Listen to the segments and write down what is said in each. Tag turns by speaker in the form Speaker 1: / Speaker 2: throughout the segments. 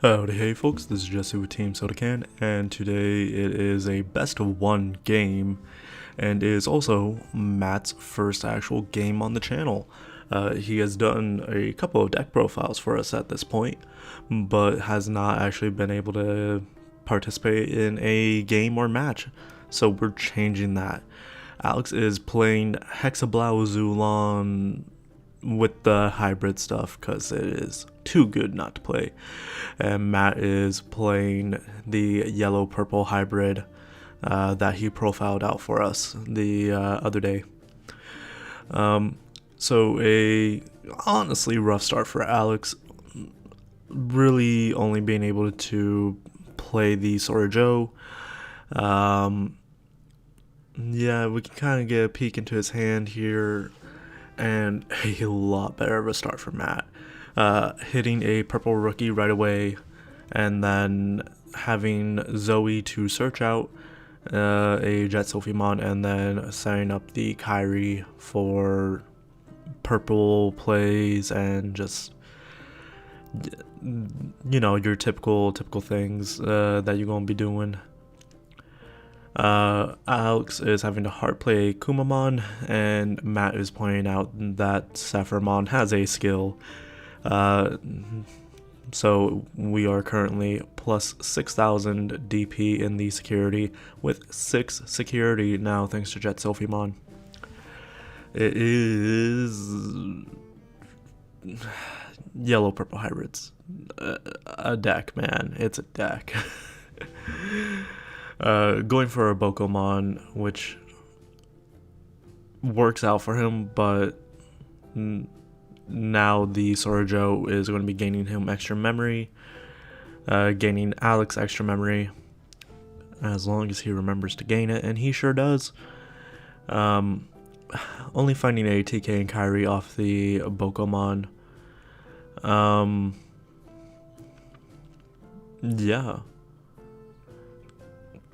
Speaker 1: Howdy, hey folks, this is Jesse with Team SodaKan, and today it is a best of one game, and is also Matt's first actual game on the channel. He has done a couple of deck profiles for us at this point, but has not actually been able to participate in a game or match, so we're changing that. Alex is playing Hexe VS Yellow with the hybrid stuff because it is too good not to play, and Matt is playing the yellow purple hybrid that he profiled out for us the other day. So a honestly rough start for Alex, really only being able to play the Sora Joe. Yeah, we can kind of get a peek into his hand here, and a lot better of a start for Matt. Hitting a purple rookie right away, and then having Zoe to search out a Jet Sophimon, and then setting up the Kyrie for purple plays, and just, you know, your typical things that you're gonna be doing. Alex is having to hard play Kumamon, and Matt is pointing out that Sapphiramon has a skill. So we are currently plus 6,000 DP in the security, with 6 security now thanks to Jet Sophimon. It is yellow purple hybrids. A deck, man. It's a deck. Going for a Bokomon, which works out for him, but now the Sora Joe is going to be gaining him extra memory, gaining Alex extra memory, as long as he remembers to gain it, and he sure does. Only finding a TK and Kyrie off the Bokomon. Yeah.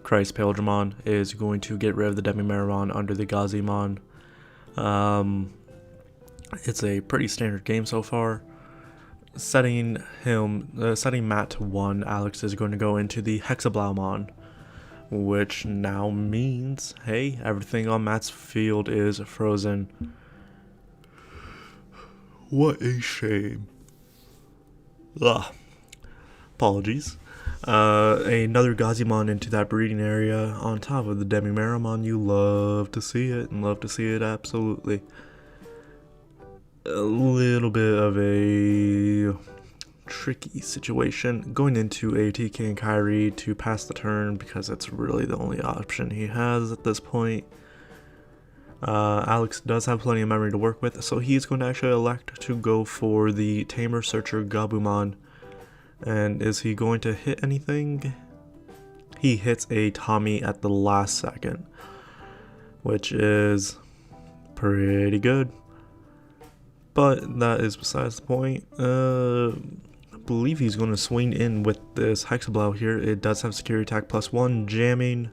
Speaker 1: Christ Paildramon is going to get rid of the Demimeramon under the Gazimon. It's a pretty standard game so far. Setting Matt to 1, Alex is going to go into the Hexablaumon, which now means, hey, everything on Matt's field is frozen. What a shame. Ugh. Apologies. Another Gazimon into that breeding area on top of the Demimeramon. You love to see it, and love to see it absolutely. A little bit of a tricky situation going into a TK and Kyrie to pass the turn, because it's really the only option he has at this point. Alex does have plenty of memory to work with, so he's going to actually elect to go for the Tamer Searcher Gabumon. And is he going to hit anything? He hits a Tommy at the last second, which is pretty good. But that is besides the point. I believe he's going to swing in with this Hexablow here. It does have security attack +1, jamming.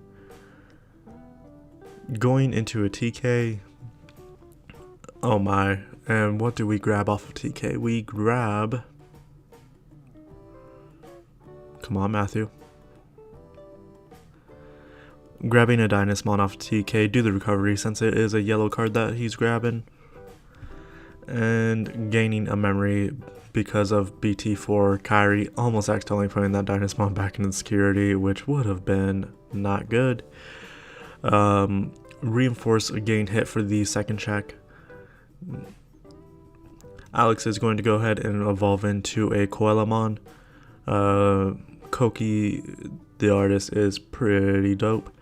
Speaker 1: Going into a TK. Oh my. And what do we grab off of TK? We grab... Come on, Matthew. Grabbing a Dynasmon off TK, do the recovery since it is a yellow card that he's grabbing. And gaining a memory because of BT4 Kyrie, almost accidentally putting that Dynasmon back into security, which would have been not good. Reinforce a gain hit for the second check. Alex is going to go ahead and evolve into a Koelamon. Koki, the artist, is pretty dope.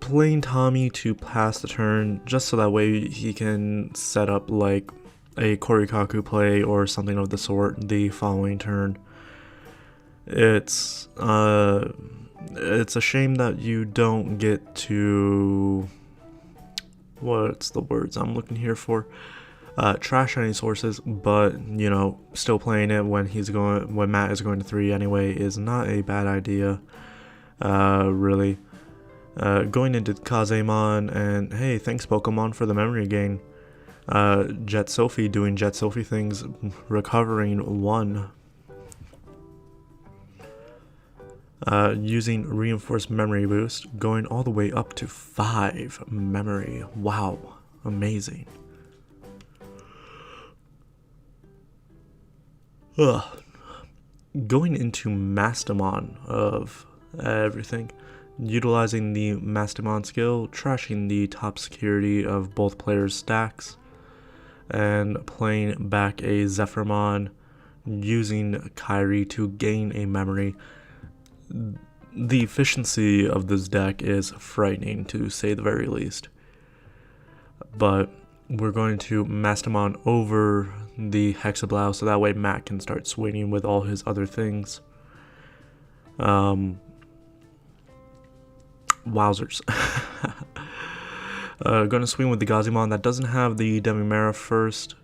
Speaker 1: Playing Tommy to pass the turn, just so that way he can set up like a Korikaku play or something of the sort the following turn. It's a shame that you don't get to... What's the words I'm looking here for? Trash any sources, but you know, still playing it when Matt is going to 3 anyway is not a bad idea. Really. Going into Kazemon, and hey, thanks Pokemon for the memory gain. Jet Sophie doing Jet Sophie things, recovering 1. using reinforced memory boost, going all the way up to 5 memory. Wow, amazing. Ugh. Going into Mastamon of everything, utilizing the Mastamon skill, trashing the top security of both players' stacks, and playing back a Zephyrmon, using Kyrie to gain a memory. The efficiency of this deck is frightening, to say the very least. But we're going to Mastamon over the Hexe Blau so that way Matt can start swinging with all his other things. Wowzers. Going to swing with the Gazimon that doesn't have the Demimera first.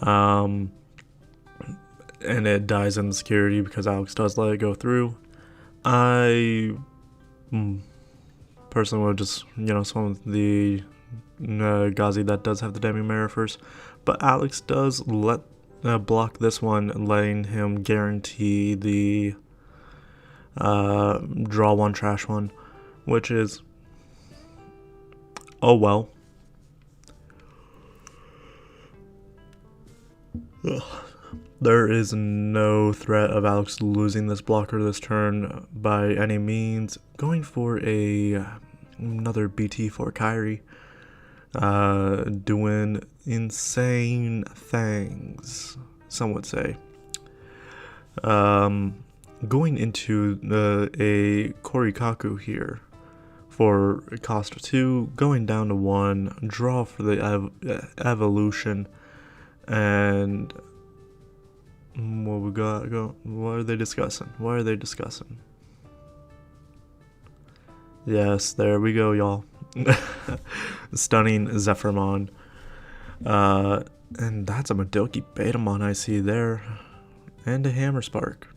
Speaker 1: And it dies in the security because Alex does let it go through. I personally would just, swing with the Gazi that does have the Demimera first. But Alex does block this one, letting him guarantee the draw one, trash one, which is, oh well. Ugh. There is no threat of Alex losing this blocker this turn by any means. Going for another BT for Kyrie. Doing insane things, some would say. Going into a Korikaku here for cost 2, going down to 1, draw for the evolution, and what we got? What are they discussing? What are they discussing? Yes, there we go, y'all. Stunning Zephyrmon. And that's a Madoki Betamon I see there. And a Hammer Spark.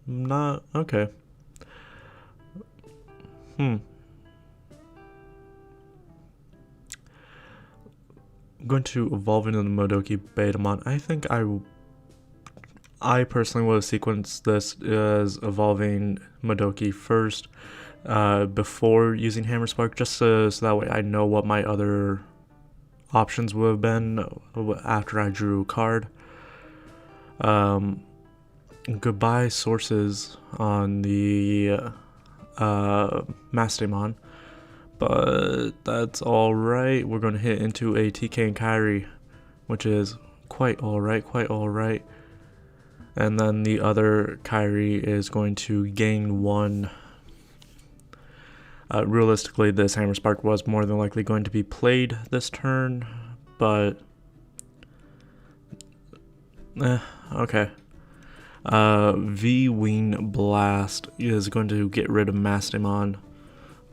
Speaker 1: Not okay. I'm going to evolve into the Madoki Betamon. I think I personally would have sequenced this as evolving Madoki first before using Hammer Spark, just so that way I know what my other options would have been after I drew a card. Goodbye sources on the Mastamon, but that's alright. We're going to hit into a TK and Kyrie, which is quite alright. And then the other Kyrie is going to gain 1. Realistically, this Hammer Spark was more than likely going to be played this turn, but okay. V-Wing Blast is going to get rid of Mastamon,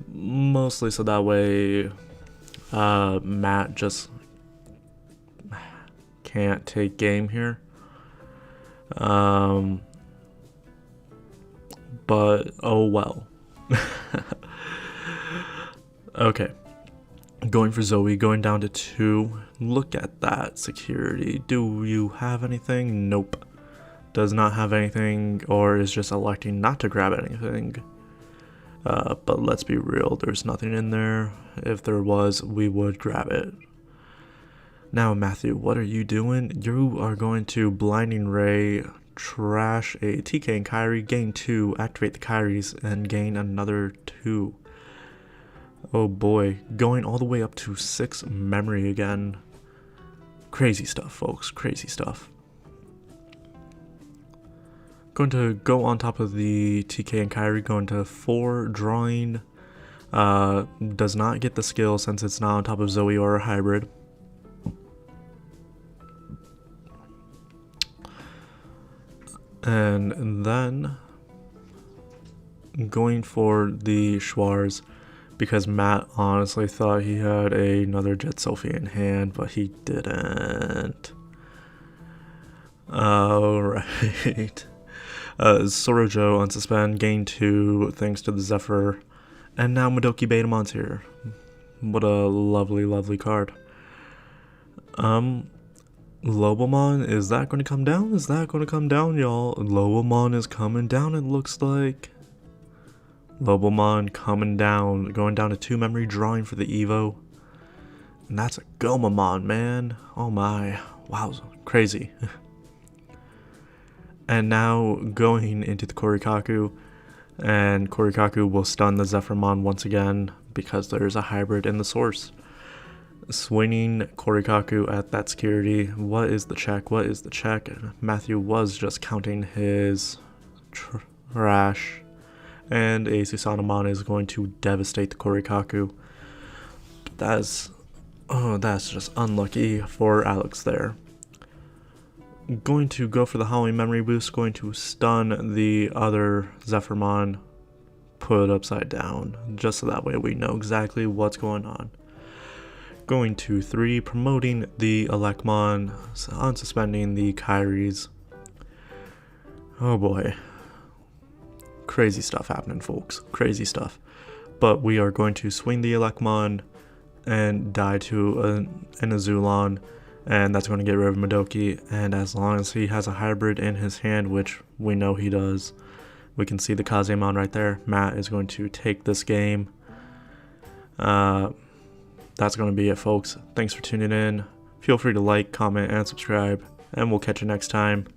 Speaker 1: mostly so that way Matt just can't take game here. But oh well. Okay, going for Zoe, going down to 2. Look at that security. Do you have anything? Nope. Does not have anything, or is just electing not to grab anything. But let's be real, there's nothing in there. If there was, we would grab it. Now, Matthew, what are you doing? You are going to Blinding Ray, trash a TK and Kyrie, gain 2, activate the Kyries, and gain another 2. Oh boy, going all the way up to 6 memory again. Crazy stuff, folks, crazy stuff. Going to go on top of the TK and Kyrie, going to 4, drawing. Does not get the skill since it's not on top of Zoe or a hybrid. And then going for the Schwarz, because Matt honestly thought he had another Jet Sophie in hand, but he didn't. Alright. Sorojo unsuspend, gain 2 thanks to the Zephyr. And now Madoki Betamon's here. What a lovely, lovely card. Lobomon, is that going to come down? Is that going to come down, y'all? Lobomon is coming down, it looks like. Lobomon coming down, going down to 2 memory, drawing for the Evo. And that's a Gomamon, man. Oh my. Wow, crazy. And now going into the Korikaku. And Korikaku will stun the Zephyrmon once again because there's a hybrid in the source. Swinging Korikaku at that security. What is the check? What is the check? Matthew was just counting his trash. And a Susanamon is going to devastate the Korikaku. That's just unlucky for Alex there. Going to go for the Halloween memory boost. Going to stun the other Zephyrmon. Put it upside down. Just so that way we know exactly what's going on. Going to 3, promoting the Elecmon, unsuspending the Kairis. Oh boy. Crazy stuff happening, folks. Crazy stuff. But we are going to swing the Elecmon and die to an Azulon, and that's going to get rid of Madoki. And as long as he has a hybrid in his hand, which we know he does, we can see the Kazemon right there. Matt is going to take this game. That's going to be it, folks. Thanks for tuning in. Feel free to like, comment, and subscribe, and we'll catch you next time.